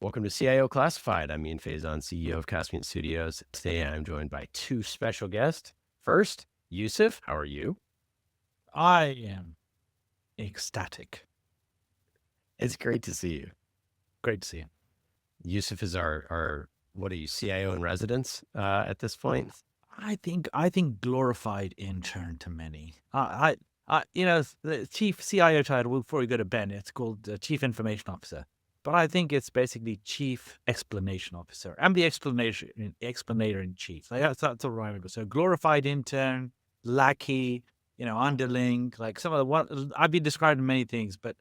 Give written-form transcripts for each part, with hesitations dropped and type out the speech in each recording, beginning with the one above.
Welcome to CIO Classified. I'm Faison, CEO of Caspian Studios. Today I'm joined by two special guests. First, Yousuf, how are you? I am ecstatic. It's great to see you. Great to see you. Yousuf is our what are you, CIO in residence at this point? I think glorified intern to many. The chief CIO title. Before we go to Ben, it's called Chief Information Officer, but I think it's basically Chief Explanation Officer. I'm the explanator in chief. Like, that's all right. So glorified intern, lackey, underling. Like some of the one I've been described in many things, but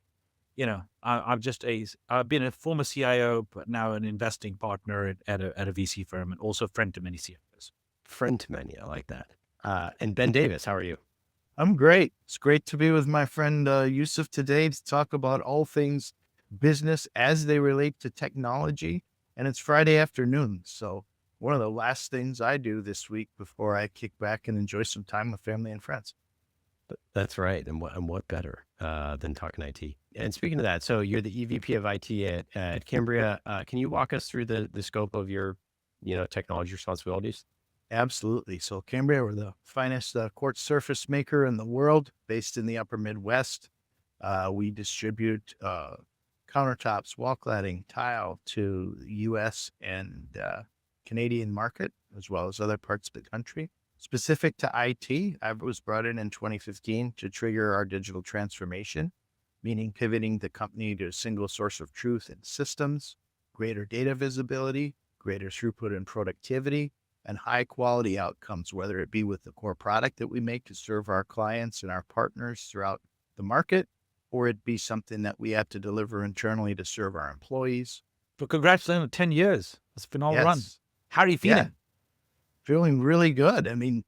I've been a former CIO, but now an investing partner at a VC firm, and also friend to many CIOs. Friend to many, I like that. And Ben Davis, how are you? I'm great. It's great to be with my friend Yusuf today to talk about all things business as they relate to technology. And it's Friday afternoon. So, one of the last things I do this week before I kick back and enjoy some time with family and friends. That's right. And what better than talking IT? And speaking of that, so you're the EVP of IT at Cambria. Can you walk us through the scope of your, technology responsibilities? Absolutely. So, Cambria, we're the finest quartz surface maker in the world, based in the upper Midwest. We distribute countertops, wall cladding, tile to the US and Canadian market, as well as other parts of the country. Specific to IT, I was brought in 2015 to trigger our digital transformation, meaning pivoting the company to a single source of truth and systems, greater data visibility, greater throughput and productivity, and high quality outcomes, whether it be with the core product that we make to serve our clients and our partners throughout the market, or it be something that we have to deliver internally to serve our employees. So congratulations on 10 years. That's a phenomenal run. Yes. How are you Yeah. feeling? Feeling really good. I mean,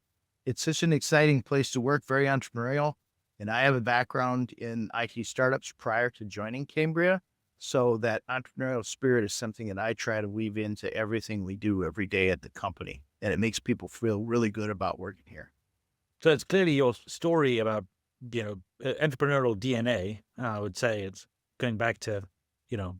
it's such an exciting place to work, very entrepreneurial. And I have a background in IT startups prior to joining Cambria. So that entrepreneurial spirit is something that I try to weave into everything we do every day at the company. And it makes people feel really good about working here. So it's clearly your story about, entrepreneurial DNA. I would say it's going back to,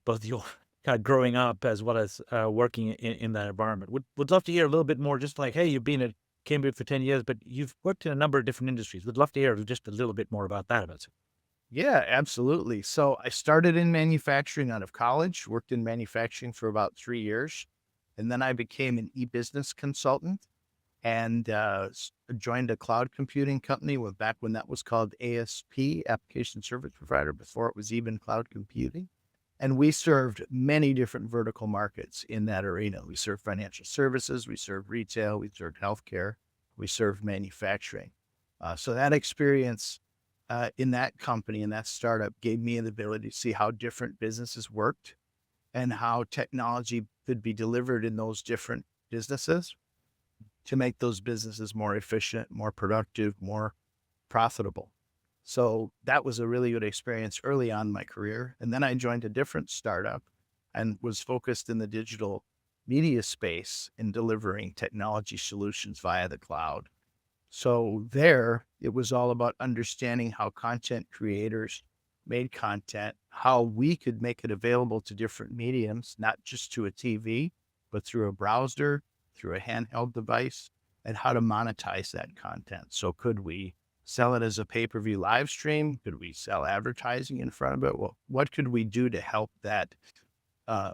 both your kind of growing up as well as working in that environment. Would love to hear a little bit more, just like, hey, you've been at Cambridge for 10 years, but you've worked in a number of different industries. Would love to hear just a little bit more about that. Yeah, absolutely. So I started in manufacturing out of college, worked in manufacturing for about 3 years. And then I became an e-business consultant and joined a cloud computing company back when that was called ASP, Application Service Provider, before it was even cloud computing. And we served many different vertical markets in that arena. We served financial services, we served retail, we served healthcare, we served manufacturing. So that experience in that company, in that startup, gave me the ability to see how different businesses worked and how technology could be delivered in those different businesses to make those businesses more efficient, more productive, more profitable. So that was a really good experience early on in my career. And then I joined a different startup and was focused in the digital media space in delivering technology solutions via the cloud. So there, it was all about understanding how content creators made content, how we could make it available to different mediums, not just to a TV, but through a browser, through a handheld device, and how to monetize that content. So could we sell it as a pay-per-view live stream? Could we sell advertising in front of it? Well, what could we do to help that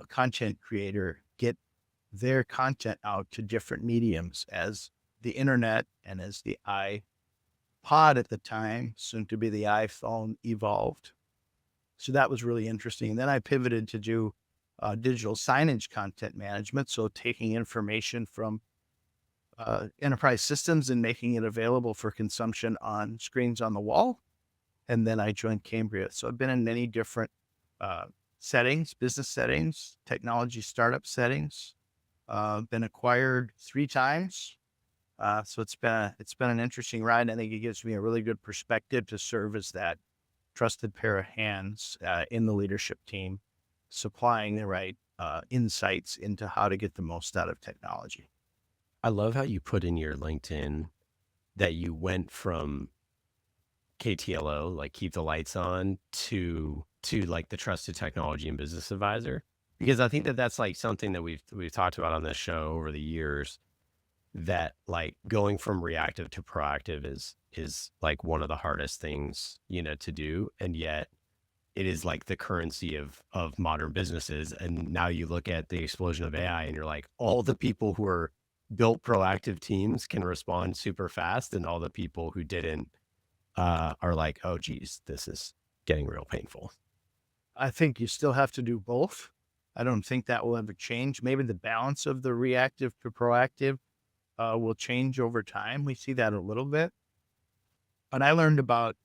content creator get their content out to different mediums as the internet and as the iPod at the time, soon to be the iPhone, evolved? So that was really interesting. And then I pivoted to do digital signage content management. So taking information from enterprise systems and making it available for consumption on screens on the wall. And then I joined Cambria. So I've been in many different settings, business settings, technology startup settings. Been acquired 3 times. So it's been an interesting ride. I think it gives me a really good perspective to serve as that trusted pair of hands in the leadership team, supplying the right insights into how to get the most out of technology. I love how you put in your LinkedIn that you went from KTLO, like keep the lights on, to like the trusted technology and business advisor. Because I think that that's like something that we've talked about on this show over the years, that like going from reactive to proactive is like one of the hardest things, to do. And yet it is like the currency of modern businesses. And now you look at the explosion of AI and you're like, all the people who are built proactive teams can respond super fast, and all the people who didn't are like, oh geez, this is getting real painful. I think you still have to do both. I don't think that will ever change. Maybe the balance of the reactive to proactive will change over time. We see that a little bit. But I learned about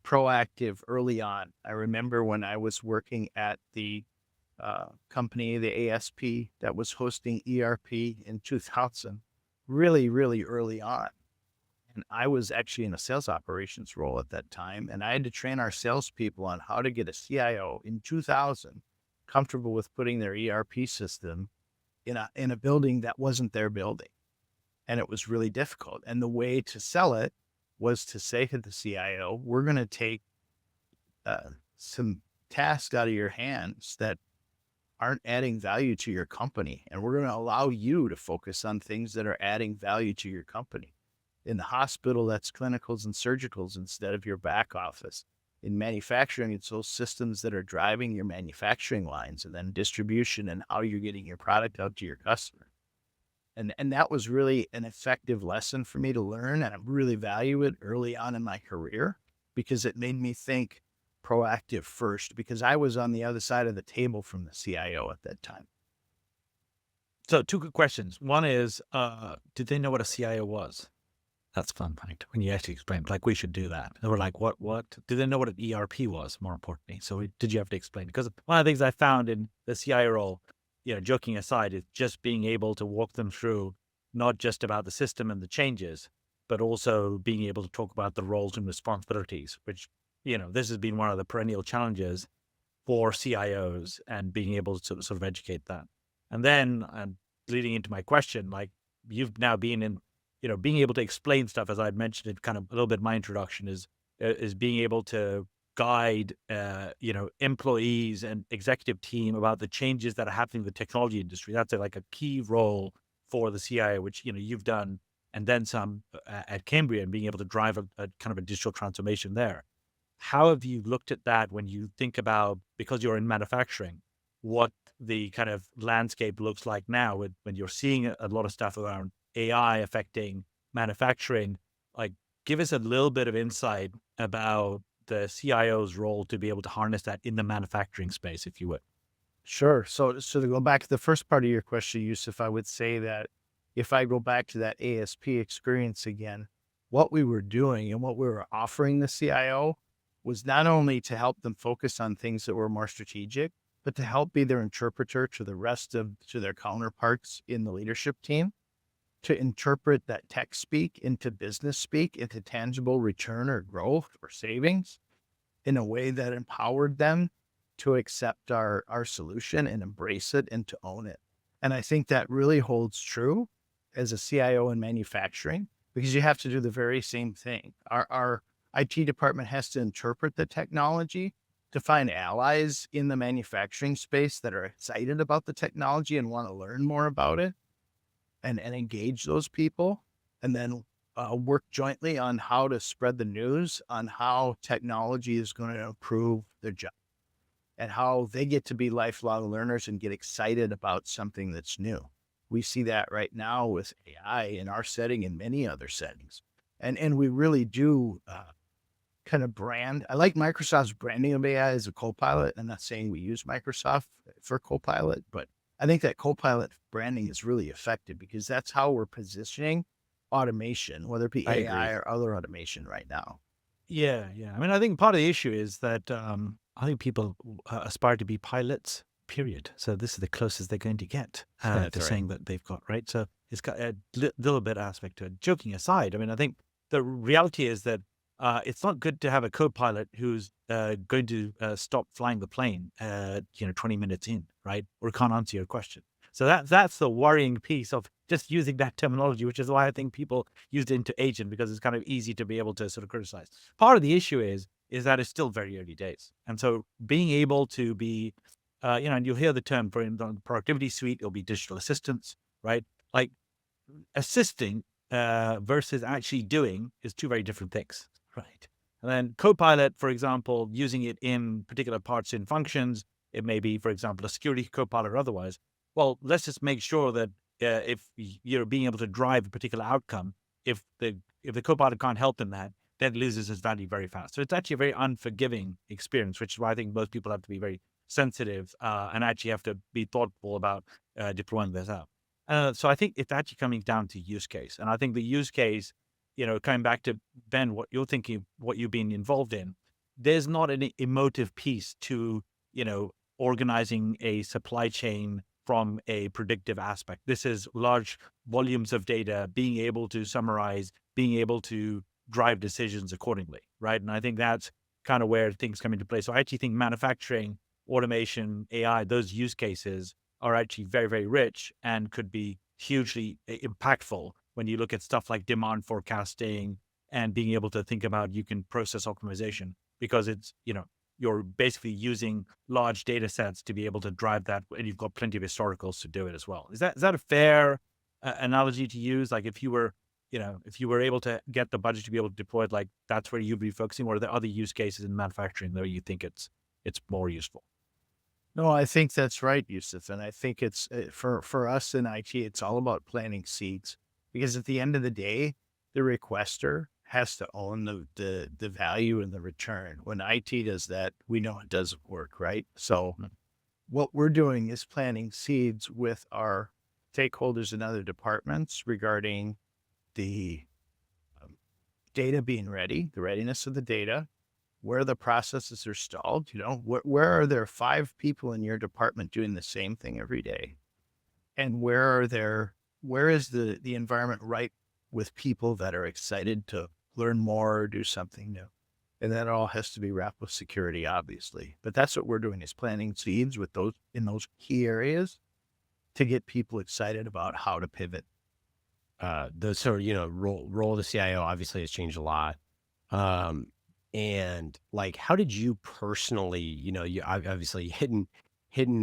proactive early on. I remember when I was working at the company, the ASP, that was hosting ERP in 2000, really, really early on. And I was actually in a sales operations role at that time. And I had to train our salespeople on how to get a CIO in 2000 comfortable with putting their ERP system in a building that wasn't their building. And it was really difficult. And the way to sell it was to say to the CIO, we're going to take some tasks out of your hands that aren't adding value to your company. And we're going to allow you to focus on things that are adding value to your company. In the hospital, that's clinicals and surgicals instead of your back office. In manufacturing, it's those systems that are driving your manufacturing lines, and then distribution and how you're getting your product out to your customer. And that was really an effective lesson for me to learn. And I really value it early on in my career because it made me think proactive first, because I was on the other side of the table from the CIO at that time. So 2 good questions. One is, did they know what a CIO was? That's fun fact. When you actually explain, like, we should do that. They were like, what? Did they know what an ERP was, more importantly? So did you have to explain? Because one of the things I found in the CIO role, joking aside, is just being able to walk them through not just about the system and the changes, but also being able to talk about the roles and responsibilities, which, this has been one of the perennial challenges for CIOs, and being able to sort of educate that. And then, leading into my question, like, you've now been in, being able to explain stuff, as I'd mentioned it kind of a little bit in my introduction, is being able to guide, employees and executive team about the changes that are happening in the technology industry. That's like a key role for the CIO, which, you've done, and then some at Cambria, and being able to drive a kind of a digital transformation there. How have you looked at that when you think about, because you're in manufacturing, what the kind of landscape looks like now when you're seeing a lot of stuff around AI affecting manufacturing? Like, give us a little bit of insight about the CIO's role to be able to harness that in the manufacturing space, if you would. Sure. So to go back to the first part of your question, Yousuf, I would say that if I go back to that ASP experience again, what we were doing and what we were offering the CIO was not only to help them focus on things that were more strategic, but to help be their interpreter to their counterparts in the leadership team, to interpret that tech speak into business speak, into tangible return or growth or savings in a way that empowered them to accept our solution and embrace it and to own it. And I think that really holds true as a CIO in manufacturing, because you have to do the very same thing. Our IT department has to interpret the technology to find allies in the manufacturing space that are excited about the technology and want to learn more about it, and engage those people, and then work jointly on how to spread the news on how technology is going to improve their job and how they get to be lifelong learners and get excited about something that's new. We see that right now with AI in our setting and many other settings. And we really do kind of brand. I like Microsoft's branding of AI as a Copilot. I'm not saying we use Microsoft for Copilot, but I think that Copilot branding is really effective because that's how we're positioning automation, whether it be AI or other automation right now. Yeah. I mean, I think part of the issue is that I think people aspire to be pilots, period. So this is the closest they're going to get to saying that they've got, right? So it's got a little bit aspect to it. Joking aside, I mean, I think the reality is that it's not good to have a co-pilot who's going to stop flying the plane, 20 minutes in, right? Or can't answer your question. So that's the worrying piece of just using that terminology, which is why I think people used it into agent, because it's kind of easy to be able to sort of criticize. Part of the issue is that it's still very early days. And so being able to be and you'll hear the term for in the productivity suite, it'll be digital assistants, right? Like assisting versus actually doing is two very different things, right? And then Copilot, for example, using it in particular parts in functions, it may be, for example, a security Copilot or otherwise. Well, let's just make sure that if you're being able to drive a particular outcome, if the Copilot can't help in that, then it loses its value very fast. So it's actually a very unforgiving experience, which is why I think most people have to be very sensitive and actually have to be thoughtful about deploying this out. So I think it's actually coming down to use case. And I think the use case, coming back to Ben, what you're thinking, what you've been involved in, there's not an emotive piece to, organizing a supply chain from a predictive aspect. This is large volumes of data, being able to summarize, being able to drive decisions accordingly, right? And I think that's kind of where things come into play. So I actually think manufacturing, automation, AI, those use cases are actually very, very rich and could be hugely impactful when you look at stuff like demand forecasting and being able to think about you can process optimization because it's, you're basically using large data sets to be able to drive that. And you've got plenty of historicals to do it as well. Is that a fair analogy to use? Like if you were able to get the budget to be able to deploy it, like that's where you'd be focusing, or are there other use cases in manufacturing where you think it's more useful? No, I think that's right, Yousuf. And I think it's for us in IT, it's all about planting seeds because at the end of the day, the requester has to own the value and the return. When IT does that, we know it doesn't work, right? So what we're doing is planting seeds with our stakeholders in other departments regarding the data being ready, the readiness of the data, where the processes are stalled. Where are there 5 people in your department doing the same thing every day? And where is the environment right with people that are excited to learn more or do something new? And that all has to be wrapped with security, obviously. But that's what we're doing is planting seeds with those in those key areas to get people excited about how to pivot. Role of the CIO obviously has changed a lot. And like, how did you personally, you obviously hidden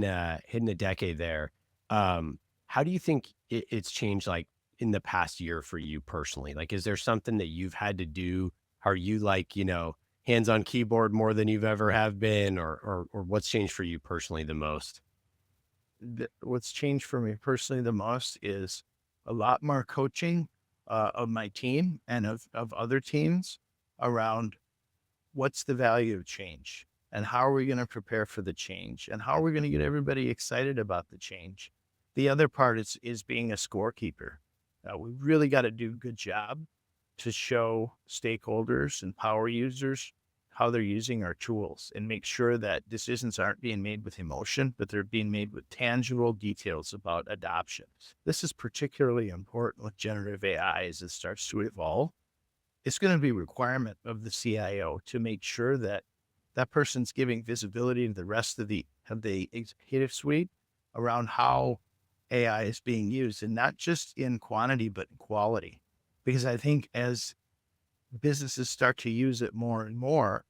a decade there. How do you think it's changed like in the past year for you personally? Like, is there something that you've had to do? Are you like, hands on keyboard more than you've ever have been, or what's changed for you personally the most? What's changed for me personally the most is a lot more coaching of my team and of other teams around what's the value of change and how are we going to prepare for the change and how are we going to get everybody excited about the change. The other part is being a scorekeeper. We really got to do a good job to show stakeholders and power users how they're using our tools and make sure that decisions aren't being made with emotion, but they're being made with tangible details about adoption. This is particularly important with generative AI as it starts to evolve. It's going to be a requirement of the CIO to make sure that that person's giving visibility to the rest of the executive suite around how AI is being used, and not just in quantity, but in quality. Because I think as businesses start to use it more and more,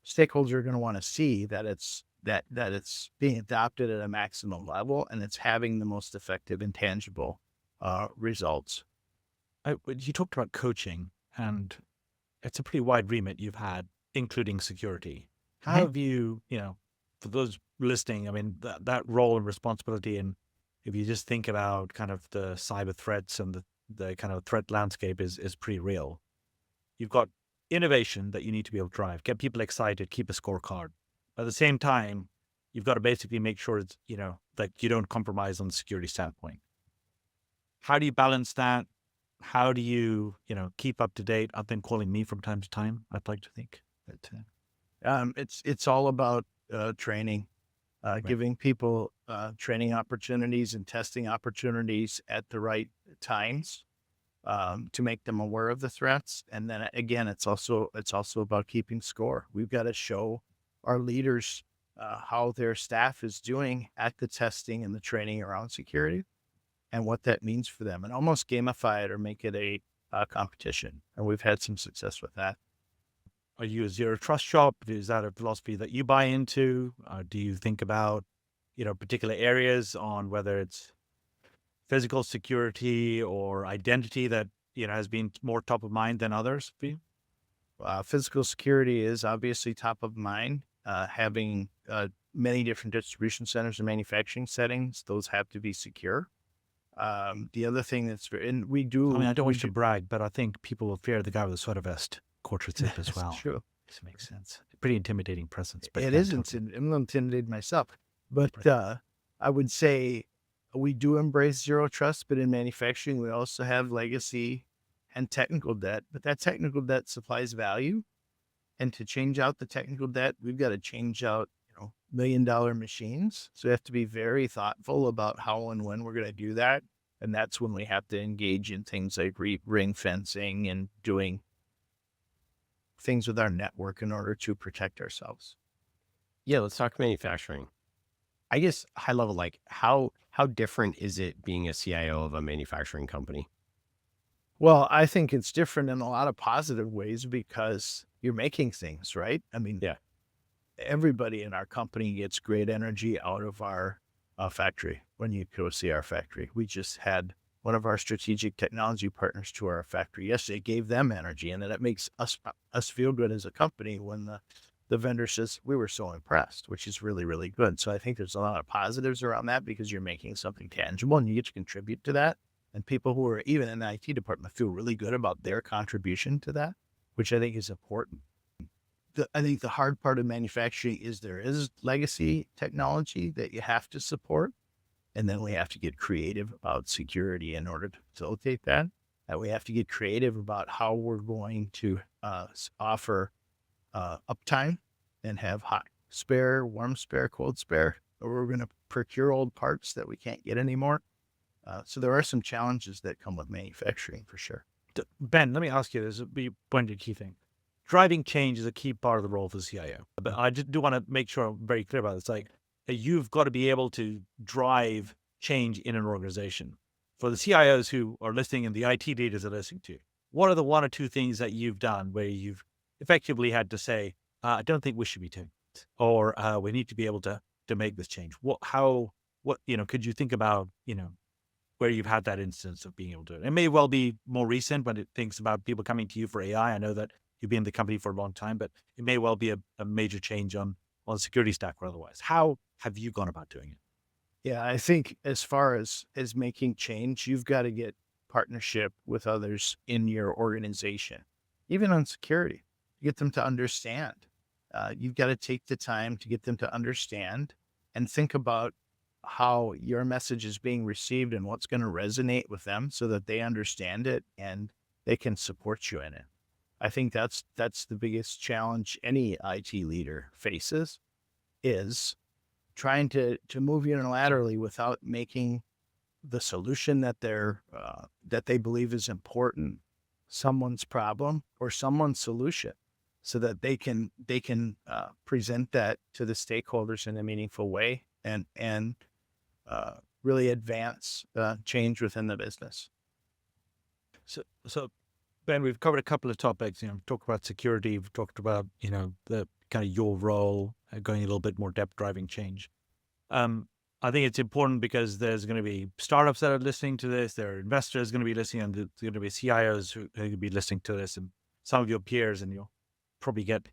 stakeholders are going to want to see that it's being adopted at a maximum level and it's having the most effective and tangible results. You talked about coaching, and it's a pretty wide remit you've had, including security. How have you, for those listening, I mean, that role and responsibility, and if you just think about kind of the cyber threats and the kind of threat landscape is pretty real. You've got innovation that you need to be able to drive, get people excited, keep a scorecard. At the same time, you've got to basically make sure it's, that you don't compromise on the security standpoint. How do you balance that? How do you, keep up to date? I've been calling me from time to time, I'd like to think. But, It's all about training, Right. giving people training opportunities and testing opportunities at the right times to make them aware of the threats. And then again, it's also about keeping score. We've got to show our leaders how their staff is doing at the testing and the training around security and what that means for them, and almost gamify it or make it a competition. And we've had some success with that. Are you a zero trust shop? Is that a philosophy that you buy into? Do you think about, particular areas on whether it's physical security or identity that, has been more top of mind than others for you? Physical security is obviously top of mind. Having many different distribution centers and manufacturing settings, those have to be secure. The other thing and we do. I mean, I don't we wish to brag, but I think people will fear the guy with the sweater vest, quarter tip as That's well. true. This makes sense. Pretty intimidating presence, but It yeah, is totally. I'm a little intimidated myself, but Right. I would say we do embrace zero trust, but in manufacturing, we also have legacy and technical debt. But that technical debt supplies value, and to change out the technical debt, we've got to change out $1 million machines. So we have to be very thoughtful about how and when we're going to do that, and that's when we have to engage in things like ring fencing and doing things with our network in order to protect ourselves. Yeah, let's talk manufacturing. I guess high level, like how different is it being a CIO of a manufacturing company? Well, I think it's different in a lot of positive ways because you're making things, right? I mean, Yeah. everybody in our company gets great energy out of our factory when you go see our factory. We just had one of our strategic technology partners to our factory yesterday, gave them energy, and then it makes us feel good as a company when the vendor says we were so impressed, which is really, really good. So I think there's a lot of positives around that because you're making something tangible and you get to contribute to that. And people who are even in the IT department feel really good about their contribution to that, which I think is important. I think the hard part of manufacturing is there is legacy technology that you have to support. And then we have to get creative about security in order to facilitate that. And we have to get creative about how we're going to offer uptime and have hot spare, warm spare, cold spare, or we're going to procure old parts that we can't get anymore. So there are some challenges that come with manufacturing for sure. Ben, let me ask you this. You pointed a key thing. Driving change is a key part of the role for the CIO. But I just do want to make sure I'm very clear about it. It's like you've got to be able to drive change in an organization. For the CIOs who are listening and the IT leaders are listening to, what are the one or two things that you've done where you've effectively had to say, I don't think we should be doing it, or we need to be able to make this change? Could you think about, where you've had that instance of being able to do it? It may well be more recent when it thinks about people coming to you for AI. I know that you've been in the company for a long time, but it may well be a major change on the security stack or otherwise. How have you gone about doing it? Yeah, I think as far as making change, you've got to get partnership with others in your organization, even on security, get them to understand. You've got to take the time to get them to understand and think about how your message is being received and what's going to resonate with them so that they understand it and they can support you in it. I think that's the biggest challenge any IT leader faces is trying to move unilaterally without making the solution that that they believe is important someone's problem or someone's solution, so that they can present that to the stakeholders in a meaningful way and really advance change within the business. So Ben, we've covered a couple of topics. We've talked about security. We've talked about, the kind of your role, going a little bit more depth, driving change. I think it's important because there's going to be startups that are listening to this. There are investors going to be listening, and there's going to be CIOs who are going to be listening to this, and some of your peers, and you'll probably get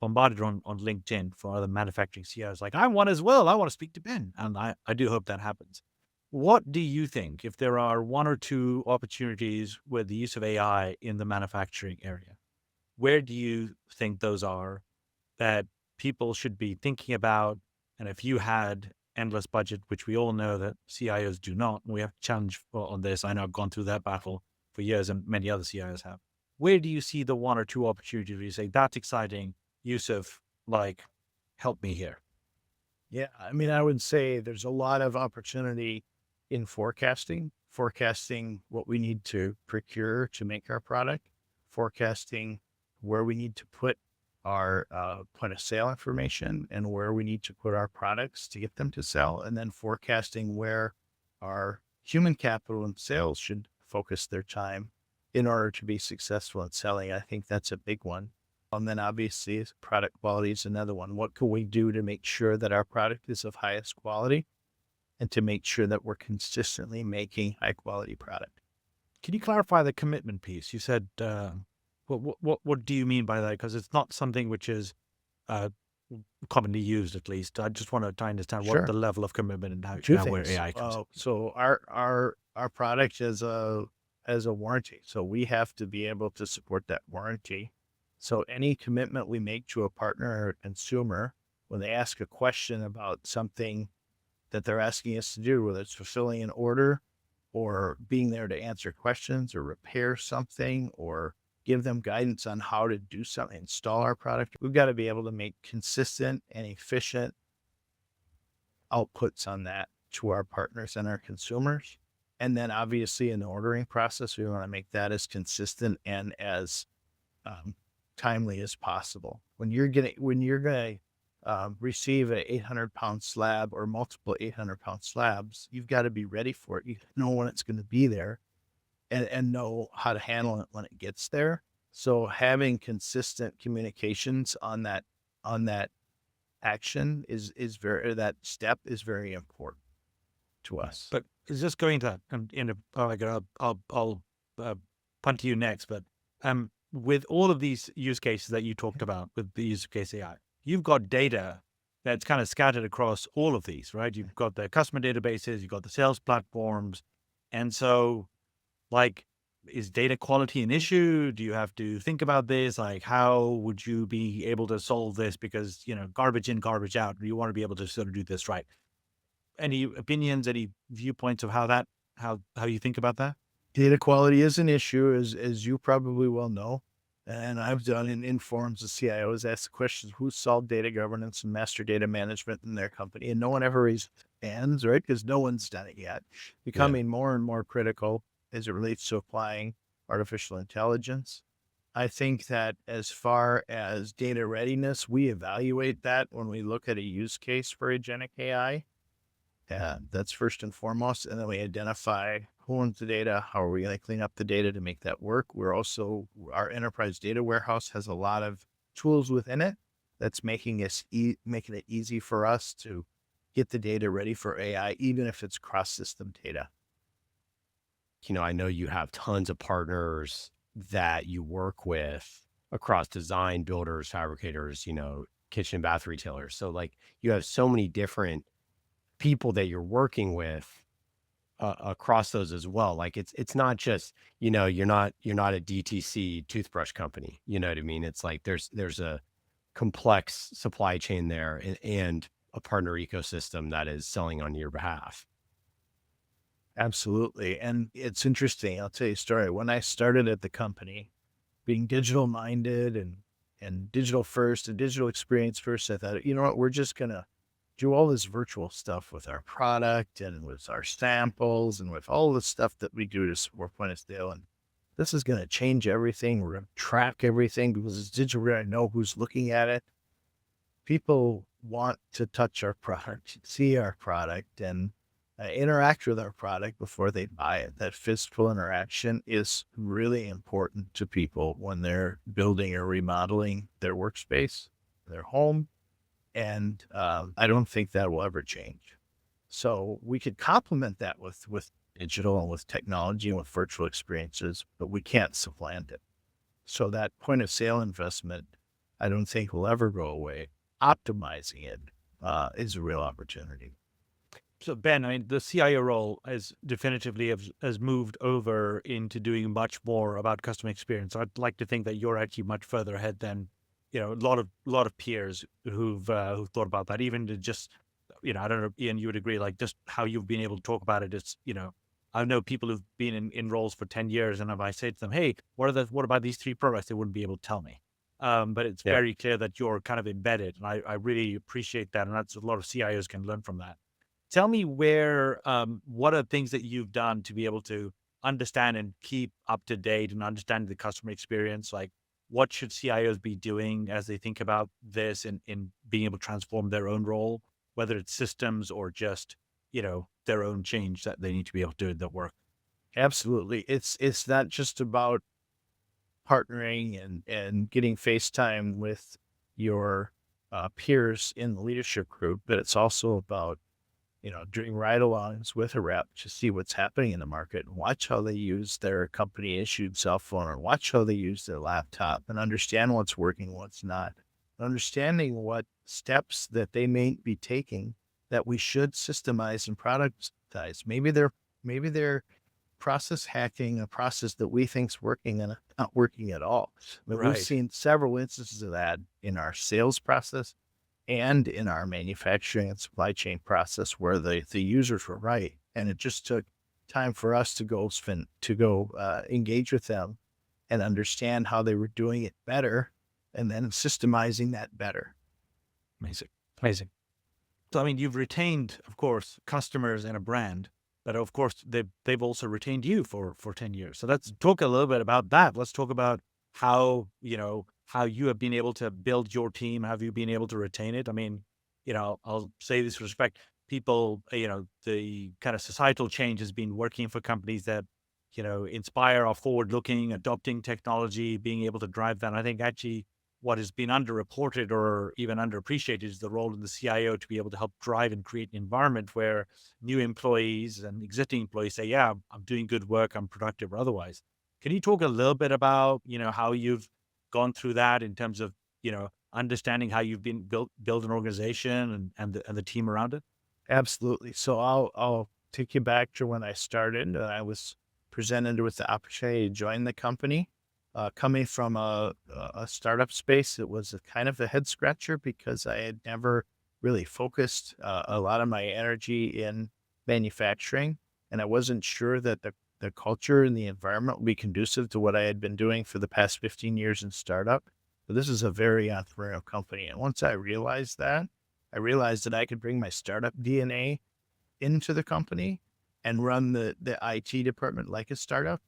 bombarded on LinkedIn for other manufacturing CIOs. Like, I want as well. I want to speak to Ben. And I do hope that happens. What do you think, if there are one or two opportunities with the use of AI in the manufacturing area, where do you think those are that people should be thinking about? And if you had endless budget, which we all know that CIOs do not, and we have to challenge on this. I know I've gone through that battle for years and many other CIOs have. Where do you see the one or two opportunities where you say, that's exciting, Yousuf, like, help me here? Yeah, I mean, I would say there's a lot of opportunity in forecasting what we need to procure to make our product, forecasting where we need to put our point of sale information and where we need to put our products to get them to sell, and then forecasting where our human capital and sales should focus their time in order to be successful at selling. I think that's a big one. And then obviously product quality is another one. What can we do to make sure that our product is of highest quality and to make sure that we're consistently making high quality product? Can you clarify the commitment piece? You said, what do you mean by that? Because it's not something which is uh, commonly used, at least. I just want to understand what Sure. the level of commitment and Two how where things. AI comes in. So our product has a warranty. So we have to be able to support that warranty. So any commitment we make to a partner or a consumer, when they ask a question about something that they're asking us to do, whether it's fulfilling an order or being there to answer questions or repair something or give them guidance on how to do something, install our product, we've got to be able to make consistent and efficient outputs on that to our partners and our consumers. And then obviously in the ordering process, we want to make that as consistent and as timely as possible. When you're going to receive a 800-pound slab or multiple 800-pound slabs, you've got to be ready for it. You know when it's going to be there and know how to handle it when it gets there. So having consistent communications on that action that step is very important to us. But it's just going to, I'll punt to you next, but with all of these use cases that you talked about with the use case AI, you've got data that's kind of scattered across all of these, right? You've got the customer databases, you've got the sales platforms. And so like, is data quality an issue? Do you have to think about this? Like, how would you be able to solve this? Because, garbage in, garbage out. You want to be able to sort of do this right. Any opinions, any viewpoints of how you think about that? Data quality is an issue, as you probably well know. And I've done in forums of CIOs ask the questions, who solved data governance and master data management in their company? And no one ever raised hands, right? Because no one's done it yet. Becoming more and more critical as it relates to applying artificial intelligence. I think that as far as data readiness, we evaluate that when we look at a use case for agentic AI. That's first and foremost. And then we identify who owns the data, how are we going to clean up the data to make that work. Our enterprise data warehouse has a lot of tools within it that's making it easy for us to get the data ready for AI, even if it's cross-system data. I know you have tons of partners that you work with across design, builders, fabricators, kitchen and bath retailers. So like you have so many different people that you're working with across those as well. Like it's not just, you're not a DTC toothbrush company. You know what I mean? It's like there's a complex supply chain there and a partner ecosystem that is selling on your behalf. Absolutely. And it's interesting. I'll tell you a story. When I started at the company, being digital minded and digital first and digital experience first, I thought, you know what, we're just going to do all this virtual stuff with our product and with our samples and with all the stuff that we do to support point of sale. And this is going to change everything. We're going to track everything because it's digital. We're going to know who's looking at it. People want to touch our product, see our product, and interact with our product before they buy it. That physical interaction is really important to people when they're building or remodeling their workspace, their home. And I don't think that will ever change. So we could complement that with digital and with technology and with virtual experiences, but we can't supplant it. So that point of sale investment, I don't think will ever go away. Optimizing it is a real opportunity. So Ben, I mean, the CIO role has moved over into doing much more about customer experience. I'd like to think that you're actually much further ahead than a lot of peers who've thought about that. Even to just, I don't know, Ian, you would agree, like just how you've been able to talk about it. It's, I know people who've been in roles for 10 years, and if I say to them, hey, what about these 3 products, they wouldn't be able to tell me. But it's very clear that you're kind of embedded, and I really appreciate that, and that's a lot of CIOs can learn from that. Tell me what are things that you've done to be able to understand and keep up to date and understand the customer experience? Like, what should CIOs be doing as they think about this in being able to transform their own role, whether it's systems or just, their own change that they need to be able to do in their work? Absolutely. It's not just about partnering and getting FaceTime with your peers in the leadership group, but it's also about, doing ride-alongs with a rep to see what's happening in the market and watch how they use their company-issued cell phone or watch how they use their laptop and understand what's working, what's not. Understanding what steps that they may be taking that we should systemize and productize. Maybe they're process hacking a process that we think's working and not working at all. But we've Right. seen several instances of that in our sales process and in our manufacturing and supply chain process where the users were right. And it just took time for us to go engage with them and understand how they were doing it better and then systemizing that better. Amazing. Amazing. So, I mean, you've retained, of course, customers and a brand, but of course, they've also retained you for 10 years. So let's talk a little bit about that. Let's talk about how you have been able to build your team. Have you been able to retain it? I mean, I'll say this with respect, people, the kind of societal change has been working for companies that, inspire, are forward-looking, adopting technology, being able to drive that. And I think actually what has been underreported or even underappreciated is the role of the CIO to be able to help drive and create an environment where new employees and existing employees say, yeah, I'm doing good work, I'm productive or otherwise. Can you talk a little bit about, how you've gone through that in terms of, understanding how you've been build an organization and the team around it? Absolutely. So I'll take you back to when I started. I was presented with the opportunity to join the company. Coming from a startup space, it was a kind of a head scratcher because I had never really focused a lot of my energy in manufacturing, and I wasn't sure that the culture and the environment would be conducive to what I had been doing for the past 15 years in startup. But this is a very entrepreneurial company, and once I realized that I could bring my startup DNA into the company and run the IT department like a startup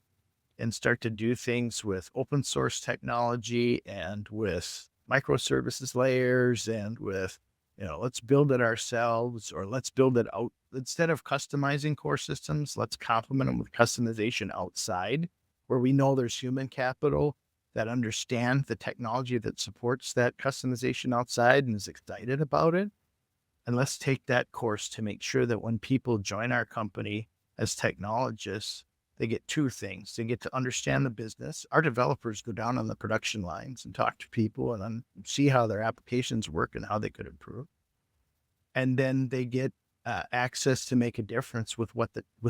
and start to do things with open source technology and with microservices layers and with, let's build it ourselves or let's build it out. Instead of customizing core systems, let's complement them with customization outside where we know there's human capital that understand the technology that supports that customization outside and is excited about it. And let's take that course to make sure that when people join our company as technologists, they get two things. They get to understand the business. Our developers go down on the production lines and talk to people and then see how their applications work and how they could improve. And then they get access to make a difference with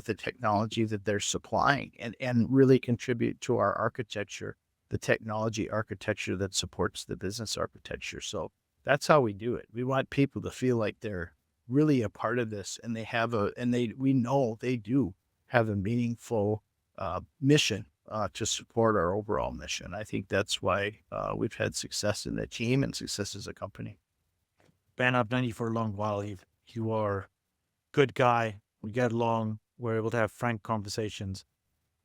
the technology that they're supplying and really contribute to our architecture, the technology architecture that supports the business architecture. So that's how we do it. We want people to feel like they're really a part of this and we know they do have a meaningful mission to support our overall mission. I think that's why we've had success in the team and success as a company. Ben, I've known you for a long while. You are a good guy. We get along. We're able to have frank conversations.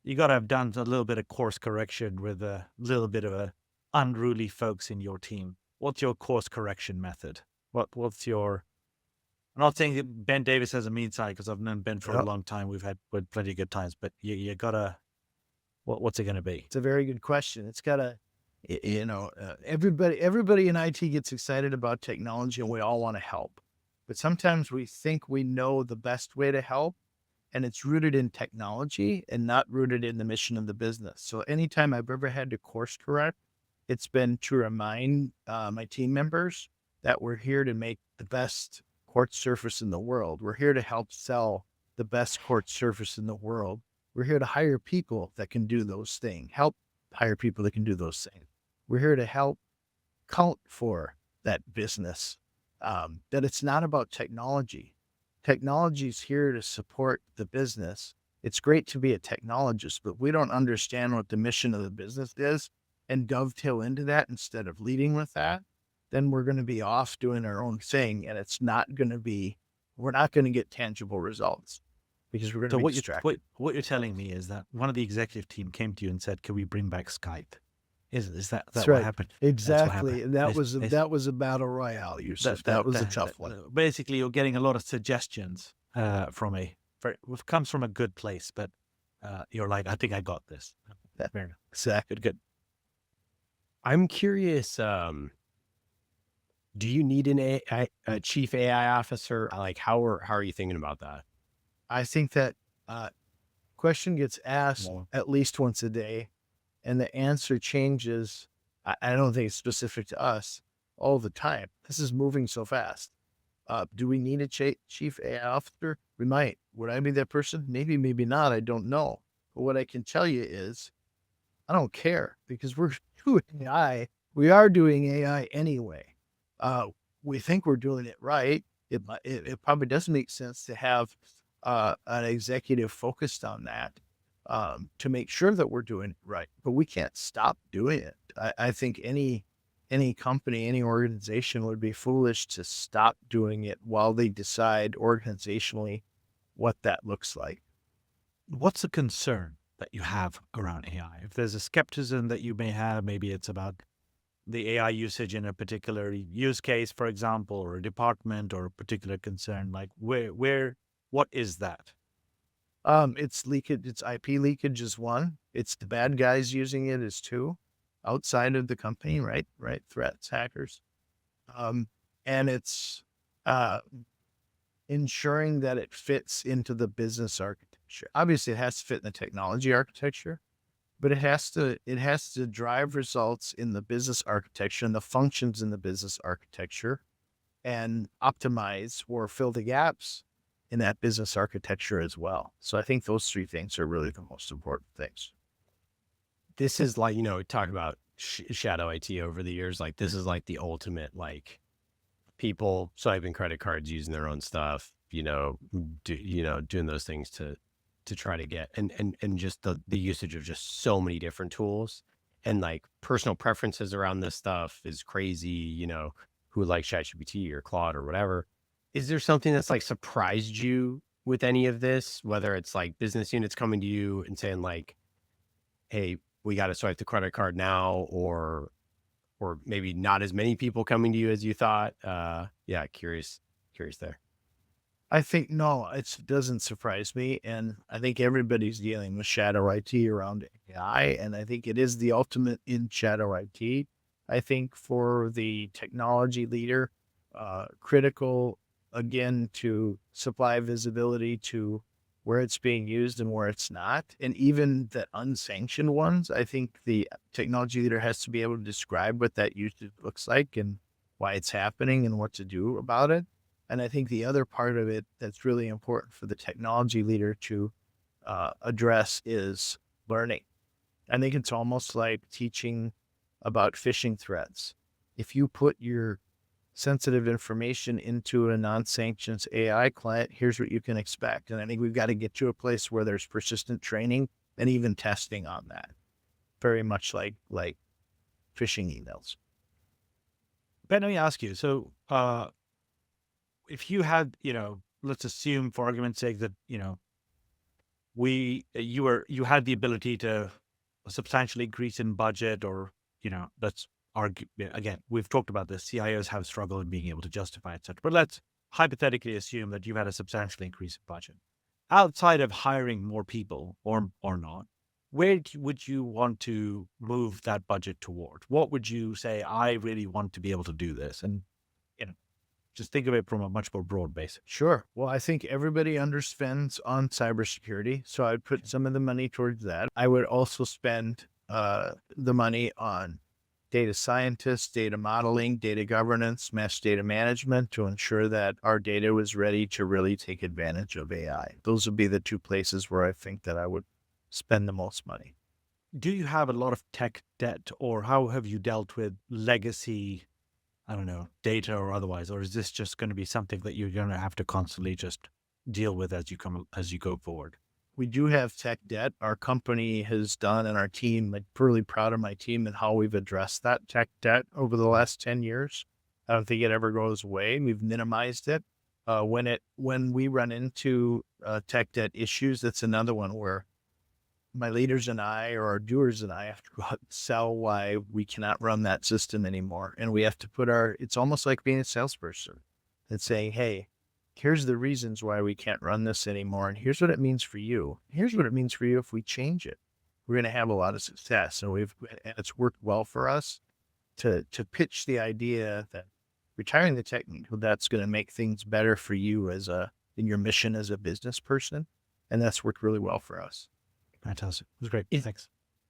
You got to have done a little bit of course correction with a little bit of unruly folks in your team. What's your course correction method? What's your... I'm not saying that Ben Davis has a mean side because I've known Ben for a long time. We've had plenty of good times, but you gotta, what's it going to be? It's a very good question. It's gotta, everybody in IT gets excited about technology and we all want to help, but sometimes we think we know the best way to help and it's rooted in technology and not rooted in the mission of the business. So anytime I've ever had to course correct, it's been to remind my team members that we're here to make the best quartz surface in the world. We're here to help sell the best quartz surface in the world. We're here to hire people that can do those things, help hire people that can do those things. We're here to help count for that business, that it's not about technology. Technology is here to support the business. It's great to be a technologist, but we don't understand what the mission of the business is and dovetail into that instead of leading with that, then we're going to be off doing our own thing. And we're not going to get tangible results because we're going to be distracted. What you're telling me is that one of the executive team came to you and said, can we bring back Skype? Is that That's what right. happened? Exactly. And that was a battle royale, Yousuf. That was a tough one. Basically, you're getting a lot of suggestions it comes from a good place, but you're like, I think I got this. Exactly. Good. I'm curious, do you need a chief AI officer? Like, how are you thinking about that? I think that uh, question gets asked Yeah. at least once a day, and the answer changes. I don't think it's specific to us all the time. This is moving so fast. Do we need a chief AI officer? We might. Would I be that person? Maybe, maybe not. I don't know. But what I can tell you is I don't care because we're doing AI. We are doing AI anyway. Uh, we think we're doing it right. It probably doesn't make sense to have an executive focused on that to make sure that we're doing it right. But we can't stop doing it. I think any company, any organization would be foolish to stop doing it while they decide organizationally what that looks like. What's the concern that you have around AI? If there's a skepticism that you may have, maybe it's about the AI usage in a particular use case, for example, or a department or a particular concern, like what is that? It's leakage. It's IP leakage is one. It's the bad guys using it is two, outside of the company, right? Right. Threats, hackers. Um, and it's uh, ensuring that it fits into the business architecture. Obviously, it has to fit in the technology architecture, but it has to drive results in the business architecture and the functions in the business architecture and optimize or fill the gaps in that business architecture as well. So I think those three things are really the most important things. This is like, we talked about shadow IT over the years. Like, this is like the ultimate, like, people swiping credit cards using their own stuff, doing those things to try to get, and just the usage of just so many different tools, and like personal preferences around this stuff is crazy, who likes ChatGPT or Claude or whatever. Is there something that's like surprised you with any of this, whether it's like business units coming to you and saying like, hey, we got to swipe the credit card now, or maybe not as many people coming to you as you thought? Yeah, curious there. I think no, it doesn't surprise me, and I think everybody's dealing with shadow IT around AI, and I think it is the ultimate in shadow IT. I think for the technology leader, critical again to supply visibility to where it's being used and where it's not, and even the unsanctioned ones. I think the technology leader has to be able to describe what that usage looks like and why it's happening and what to do about it. And I think the other part of it that's really important for the technology leader to address is learning. I think it's almost like teaching about phishing threats. If you put your sensitive information into a non-sanctioned AI client, here's what you can expect. And I think we've got to get to a place where there's persistent training and even testing on that. Very much like phishing emails. Ben, let me ask you. So, if you had, let's assume for argument's sake that, you had the ability to substantially increase in budget, or, let's argue again, we've talked about this. CIOs have struggled in being able to justify, etc. But let's hypothetically assume that you had a substantial increase in budget. Outside of hiring more people or not, where would you want to move that budget toward? What would you say, I really want to be able to do this? And, just think of it from a much more broad basis. Sure. Well, I think everybody underspends on cybersecurity, so I'd put some of the money towards that. I would also spend the money on data scientists, data modeling, data governance, mass data management to ensure that our data was ready to really take advantage of AI. Those would be the two places where I think that I would spend the most money. Do you have a lot of tech debt, or how have you dealt with legacy, I don't know, data or otherwise? Or is this just going to be something that you're going to have to constantly just deal with as you go forward? We do have tech debt. Our company has done, and our team, like, really proud of my team and how we've addressed that tech debt over the last 10 years. I don't think it ever goes away. We've minimized it. When we run into tech debt issues, that's another one where my leaders and I, or our doers and I, have to go out and sell why we cannot run that system anymore. And we have to it's almost like being a salesperson and saying, hey, here's the reasons why we can't run this anymore. And here's what it means for you. Here's what it means for you if we change it. We're going to have a lot of success. And it's worked well for us. to pitch the idea that retiring the technical debt's going to make things better for you in your mission as a business person. And that's worked really well for us. Fantastic. It was great. Is- Thanks.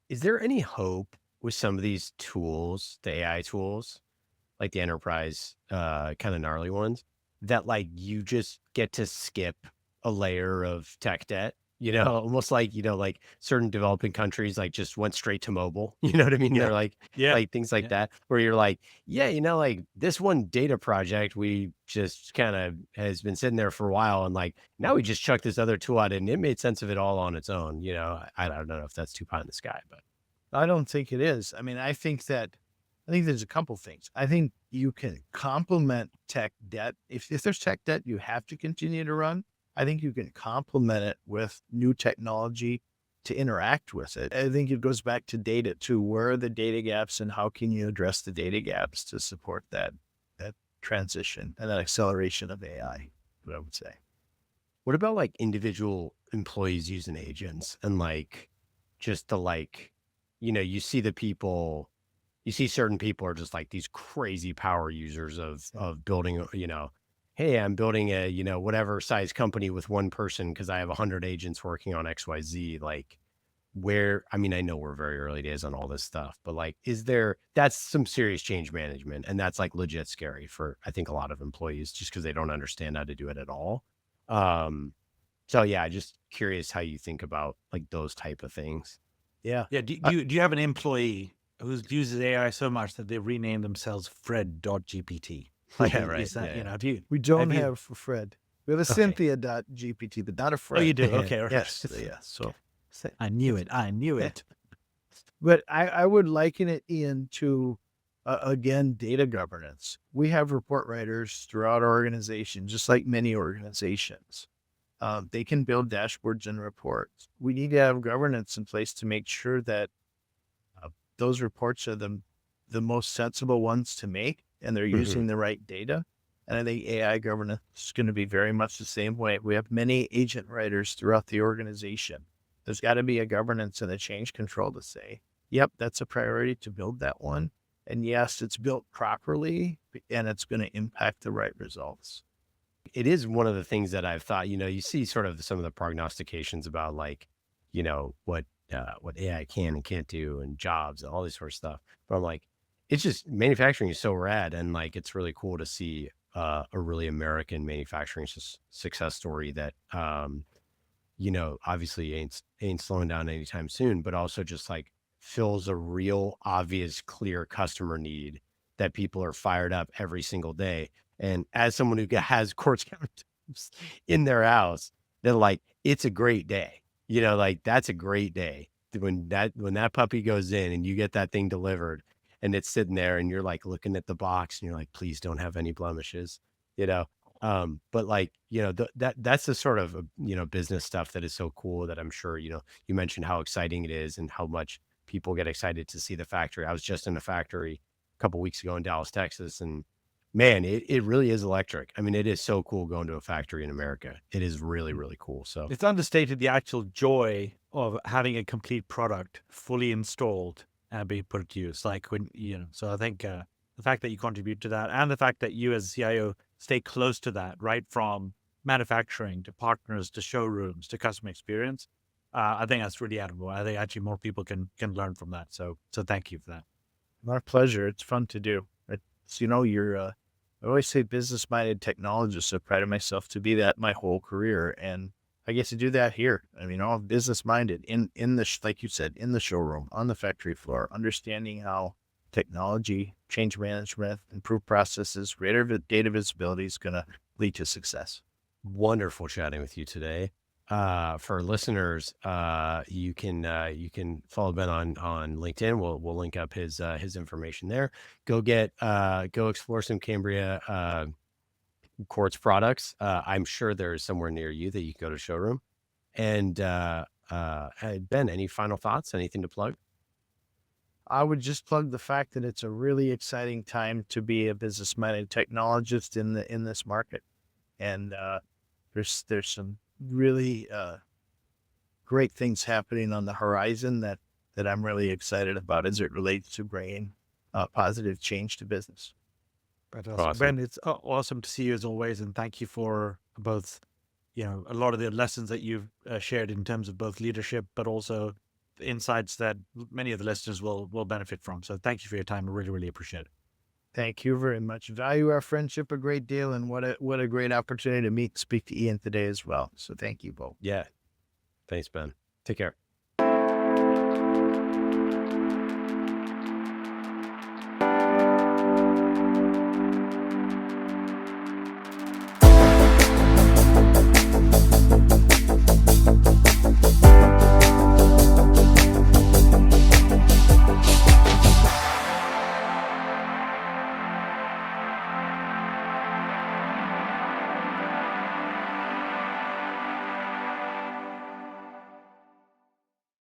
Is there any hope with some of these tools, the AI tools, like the enterprise kind of gnarly ones, that like you just get to skip a layer of tech debt? Almost like, like certain developing countries like just went straight to mobile. You know what I mean? Yeah. They're like, Yeah. like things like that, where you're like, yeah, like this one data project, we just kind of has been sitting there for a while. And like, now we just chuck this other tool out and it made sense of it all on its own. I don't know if that's too pie in the sky, but. I don't think it is. I mean, I think there's a couple things. I think you can complement tech debt. If there's tech debt you have to continue to run, I think you can complement it with new technology to interact with it. I think it goes back to data too. Where are the data gaps and how can you address the data gaps to support that transition and that acceleration of AI, what I would say. What about like individual employees using agents and like just the like, you see certain people are just like these crazy power users of building, hey, I'm building a, whatever size company with one person because I have 100 agents working on XYZ. Like I know we're very early days on all this stuff, but like, that's some serious change management. And that's like legit scary for, I think, a lot of employees just because they don't understand how to do it at all. So yeah, just curious how you think about like those type of things. Yeah. Yeah. Do you have an employee who uses AI so much that they rename themselves Fred.gpt? Like, Yeah, right. Is that, Yeah. have you? We don't Have you- have for Fred. We have a Okay. Cynthia.gpt, but not a Fred. Oh, you do? Okay. all right. Yes. Yeah. So, I knew it. I knew it. but I would liken it, Ian, to, again, data governance. We have report writers throughout our organization, just like many organizations. They can build dashboards and reports. We need to have governance in place to make sure that those reports are the most sensible ones to make, and they're using the right data. And I think AI governance is going to be very much the same way. We have many agent writers throughout the organization. There's got to be a governance and a change control to say, yep, that's a priority to build that one. And yes, it's built properly and it's going to impact the right results. It is one of the things that I've thought, you see sort of some of the prognostications about like, what AI can and can't do and jobs and all this sort of stuff. But I'm like, it's just manufacturing is so rad. And like, it's really cool to see a really American manufacturing success story that, obviously ain't slowing down anytime soon, but also just like fills a real obvious, clear customer need that people are fired up every single day. And as someone who has quartz countertops in their house, they're like, it's a great day. Like that's a great day when that puppy goes in and you get that thing delivered and it's sitting there and you're like looking at the box and you're like, please don't have any blemishes, but like, that's the sort of, business stuff that is so cool that I'm sure, you mentioned how exciting it is and how much people get excited to see the factory. I was just in a factory a couple of weeks ago in Dallas, Texas, and man, it really is electric. I mean, it is so cool going to a factory in America. It is really, really cool. So It's understated the actual joy of having a complete product fully installed and being put to use. Like when, so I think the fact that you contribute to that and the fact that you as a CIO stay close to that, right from manufacturing to partners to showrooms to customer experience, I think that's really admirable. I think actually more people can learn from that. So thank you for that. My pleasure. It's fun to do. It's, you're, I always say business-minded technologist. So I pride myself to be that my whole career. And I get to do that here. I mean, all business-minded in the, like you said, in the showroom, on the factory floor, understanding how technology, change management, improved processes, greater data visibility is going to lead to success. wonderful chatting with you today. For listeners, you can follow Ben on LinkedIn. We'll link up his information there. Go explore some Cambria quartz products. I'm sure there's somewhere near you that you can go to showroom. And Ben, any final thoughts? Anything to plug? I would just plug the fact that it's a really exciting time to be a business-minded technologist in this market, and there's some really great things happening on the horizon that I'm really excited about as it relates to bringing positive change to business. Fantastic. Awesome. Ben, it's awesome to see you as always, and thank you for both, a lot of the lessons that you've shared in terms of both leadership, but also the insights that many of the listeners will benefit from. So thank you for your time. I really, really appreciate it. Thank you very much. Value our friendship a great deal, and what a great opportunity to meet and speak to Ian today as well. So thank you both. Yeah. Thanks, Ben. Take care.